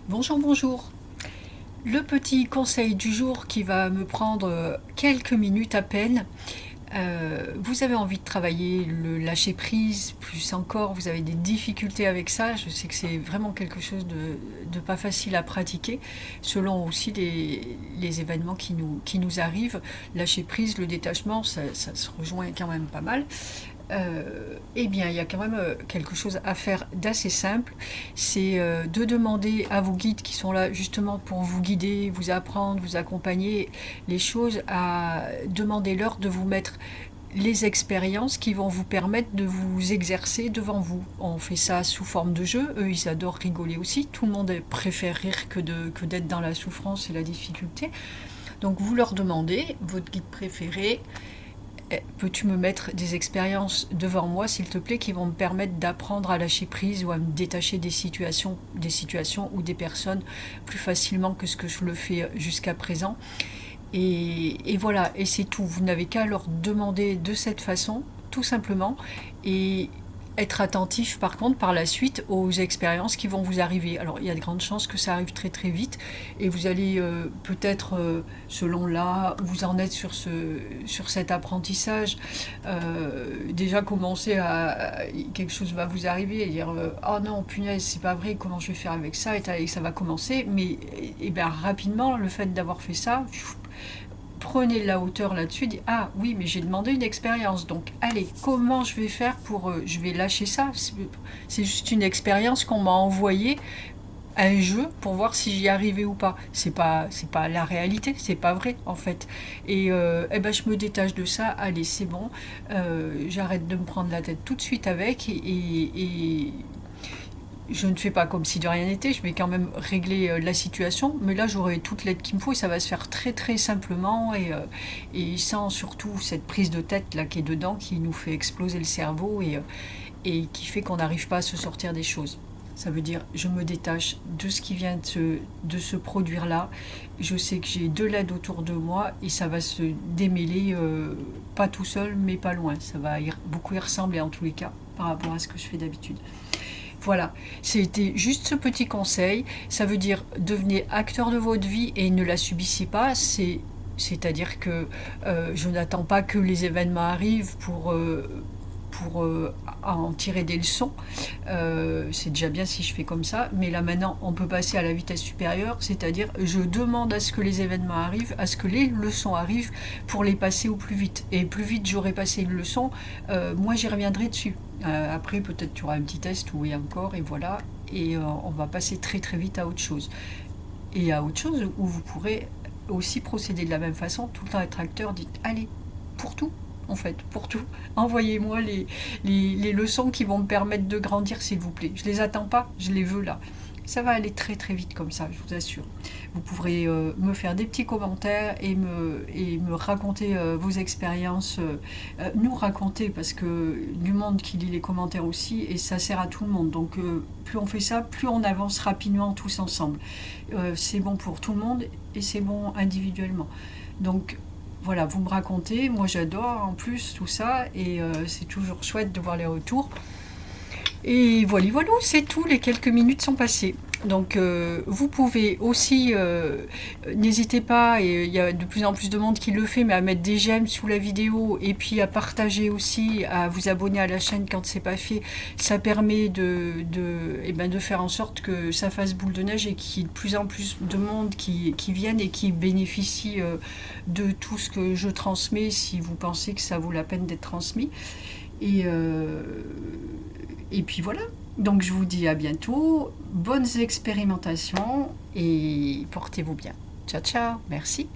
Bonjour, bonjour. Le petit conseil du jour qui va me prendre quelques minutes à peine. Vous avez envie de travailler le lâcher prise, plus encore, vous avez des difficultés avec ça. Je sais que c'est vraiment quelque chose de pas facile à pratiquer, selon aussi les événements qui nous arrivent. Lâcher prise, le détachement, ça se rejoint quand même pas mal. Eh bien, il y a quand même quelque chose à faire d'assez simple, c'est de demander à vos guides qui sont là justement pour vous guider, vous apprendre, vous accompagner les choses, à demander leur de vous mettre les expériences qui vont vous permettre de vous exercer devant vous. On fait ça sous forme de jeu, eux ils adorent rigoler aussi, tout le monde préfère rire que d'être dans la souffrance et la difficulté. Donc vous leur demandez, votre guide préféré, peux-tu me mettre des expériences devant moi, s'il te plaît, qui vont me permettre d'apprendre à lâcher prise ou à me détacher des situations ou des personnes plus facilement que ce que je le fais jusqu'à présent. Et voilà, et c'est tout. Vous n'avez qu'à leur demander de cette façon, tout simplement, et être attentif par contre par la suite aux expériences qui vont vous arriver. Alors il y a de grandes chances que ça arrive très très vite et vous allez peut-être, selon là où vous en êtes sur cet apprentissage, déjà commencer quelque chose va vous arriver et dire oh non punaise c'est pas vrai, comment je vais faire avec ça, et ça va commencer, mais et bien rapidement le fait d'avoir fait ça, prenez la hauteur là-dessus, dites ah oui mais j'ai demandé une expérience, donc allez comment je vais faire pour je vais lâcher ça, c'est juste une expérience qu'on m'a envoyée, un jeu pour voir si j'y arrivais ou pas, c'est pas la réalité, c'est pas vrai en fait, et eh ben je me détache de ça, allez c'est bon, j'arrête de me prendre la tête tout de suite avec, et je ne fais pas comme si de rien n'était, je vais quand même régler la situation, mais là j'aurai toute l'aide qu'il me faut et ça va se faire très très simplement, et sans surtout cette prise de tête là qui est dedans, qui nous fait exploser le cerveau, et qui fait qu'on n'arrive pas à se sortir des choses. Ça veut dire je me détache de ce qui vient de se produire là, je sais que j'ai de l'aide autour de moi et ça va se démêler, pas tout seul mais pas loin, ça va beaucoup y ressembler en tous les cas par rapport à ce que je fais d'habitude. Voilà, c'était juste ce petit conseil. Ça veut dire devenez acteur de votre vie et ne la subissez pas. C'est-à-dire que je n'attends pas que les événements arrivent pour en tirer des leçons. C'est déjà bien si je fais comme ça, mais là maintenant on peut passer à la vitesse supérieure, c'est-à-dire je demande à ce que les événements arrivent, à ce que les leçons arrivent pour les passer au plus vite. Et plus vite j'aurai passé une leçon, moins j'y reviendrai dessus. Après peut-être tu auras un petit test où il y a encore, et voilà, et on va passer très très vite à autre chose. Et à autre chose où vous pourrez aussi procéder de la même façon, tout le temps être acteur, dites allez, pour tout, en fait, pour tout. Envoyez-moi les leçons qui vont me permettre de grandir, s'il vous plaît. Je les attends pas, je les veux là. Ça va aller très très vite comme ça, je vous assure. Vous pourrez me faire des petits commentaires et me raconter vos expériences, nous raconter, parce que du monde qui lit les commentaires aussi, et ça sert à tout le monde. Donc plus on fait ça, plus on avance rapidement tous ensemble. C'est bon pour tout le monde et c'est bon individuellement. Donc voilà, vous me racontez, moi j'adore en plus tout ça, et c'est toujours chouette de voir les retours. Et voilà, voilà, c'est tout, les quelques minutes sont passées. Donc vous pouvez aussi, n'hésitez pas, et il y a de plus en plus de monde qui le fait, mais à mettre des j'aime sous la vidéo, et puis à partager aussi, à vous abonner à la chaîne quand c'est pas fait. Ça permet eh ben, de faire en sorte que ça fasse boule de neige et qu'il y ait de plus en plus de monde qui viennent et qui bénéficient de tout ce que je transmets, si vous pensez que ça vaut la peine d'être transmis. Et, et puis voilà. Donc je vous dis à bientôt, bonnes expérimentations et portez-vous bien. Ciao ciao, merci.